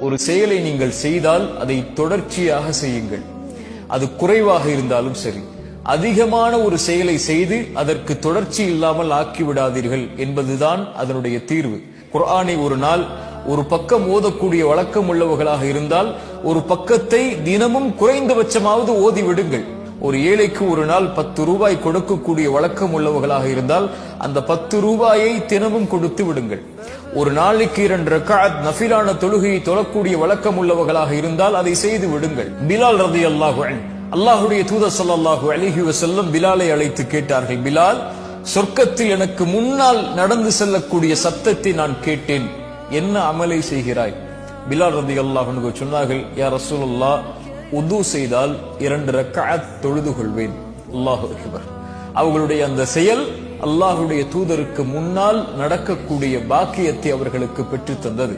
ஒரு செயலை நீங்கள் செய்தால் அதை தொடர்ச்சியாக செய்யுங்கள். அது குறைவாக இருந்தாலும் சரி. அதிகமான ஒரு செயலை செய்து அதற்கு தொடர்ச்சி இல்லாமல் ஆக்கிவிடாதீர்கள் என்பதுதான் அதனுடைய தீர்வு. குர்ஆனை ஒரு நாள் ஒரு பக்கம் ஓதக்கூடிய வழக்கம் உள்ளவர்களாக இருந்தால் ஒரு பக்கத்தை தினமும் குறைந்தபட்சமாவது ஓதி விடுங்கள். ஒரு ஏழைக்கு ஒரு நாள் 10 ரூபாய் கொடுக்கக்கூடிய வழக்கம் உள்ளவர்களாக இருந்தால் அந்த 10 ரூபாயை தினமும் கொடுத்து விடுங்கள். ஒரு நாளைக்கு 2 ரக்அத் நஃபிலான தொழுகையை தொழக்கூடிய வழக்கம் உள்ளவர்களாக இருந்தால் அதை செய்து விடுங்கள். பிலால் ரலியல்லாஹு அன்ஹு, அல்லாஹ்வுடைய தூதர் ஸல்லல்லாஹு அலைஹி வஸல்லம் பிலாலை அழைத்து கேட்டார்கள், பிலால், சொர்க்கத்தில் எனக்கு முன்னால் நடந்து செல்லக்கூடிய சத்தத்தை நான் கேட்டேன், என்ன அமலை செய்கிறாய்? பிலால் ரலியல்லாஹு அன்ஹு சொன்னார்கள், யா ரசூலுல்லாஹ், உது செய்தால் 2 ரக்அத் தொழுது கொள்வேன். அல்லாஹு அக்பர். அவர்களுடைய அந்த செயல் அல்லாஹ்வுடைய தூதருக்கு முன்னால் நடக்கக்கூடிய பாக்கியத்தை அவர்களுக்கு பெற்று தந்தது.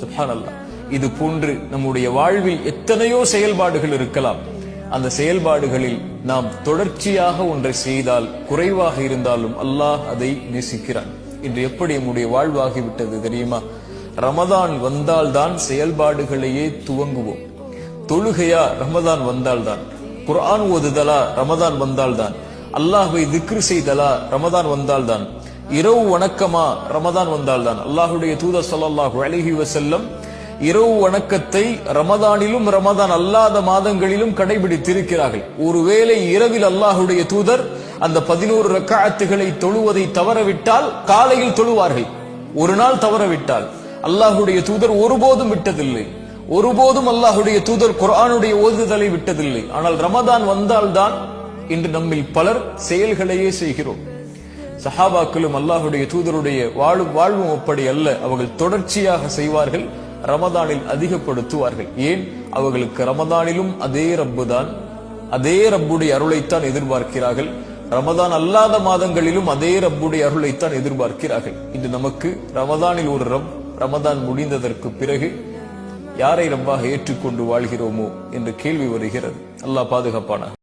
சுப்ஹானல்லாஹ். இது போன்று நம்முடைய வாழ்வில் எத்தனையோ செயல்பாடுகள் இருக்கலாம். அந்த செயல்பாடுகளில் நாம் தொடர்ச்சியாக ஒன்றை செய்தால் குறைவாக இருந்தாலும் அல்லாஹ் அதை நேசிக்கிறான். இன்று எப்படி நம்முடைய வாழ்வாகிவிட்டது தெரியுமா? ரமதான் வந்தால்தான் செயல்பாடுகளையே துவங்குவோம். தொழுகையா ரமதான் வந்தால்தான், குர்ஆன் ஓதுதலா ரமதான் வந்தால்தான், அல்லாஹ்வை திக்ர் செய்தலா ரமதான் வந்தால்தான், இரவு வணக்கமா ரமதான் வந்தால்தான். அல்லாஹ்வுடைய தூதர் ஸல்லல்லாஹு அலைஹி வஸல்லம் இரவு வணக்கத்தை ரமதானிலும் ரமதான் அல்லாத மாதங்களிலும் கடைபிடித்திருக்கிறார்கள். ஒருவேளை இரவில் அல்லாஹ்வுடைய தூதர் அந்த 11 ரக்அத்துகளை தொழுவதை தவறவிட்டால் காலையில் தொழுவார்கள். ஒரு நாள் தவறவிட்டால் அல்லாஹ்வுடைய தூதர் ஒருபோதும் விட்டதில்லை. ஒருபோதும் அல்லாஹ்வுடைய தூதர் குர்ஆனுடைய ஓதுதலை விட்டதில்லை. ஆனால் ரமதான் வந்தால்தான் இன்று நம்மில் பலர் செயல்களையே செய்கிறோம். சஹாபாக்களும் அல்லாஹ்வுடைய தூதருடைய வாழ்வும் அப்படி அல்ல. அவர்கள் தொடர்ச்சியாக செய்வார்கள், ரமதானில் அதிகப்படுத்துவார்கள். ஏன்? அவர்களுக்கு ரமதானிலும் அதே ரப்பு தான், அதே ரப்புடைய அருளைத்தான் எதிர்பார்க்கிறார்கள். ரமதான் அல்லாத மாதங்களிலும் அதே ரப்புடைய அருளைத்தான் எதிர்பார்க்கிறார்கள். இன்று நமக்கு ரமதானில் ஒரு ரப், ரமதான் முடிந்ததற்கு பிறகு யாரை ரப்பாக ஏற்றுக்கொண்டு வாழ்கிறோமோ என்ற கேள்வி வருகிறது. அல்லாஹ் பாதுகாப்பானாக.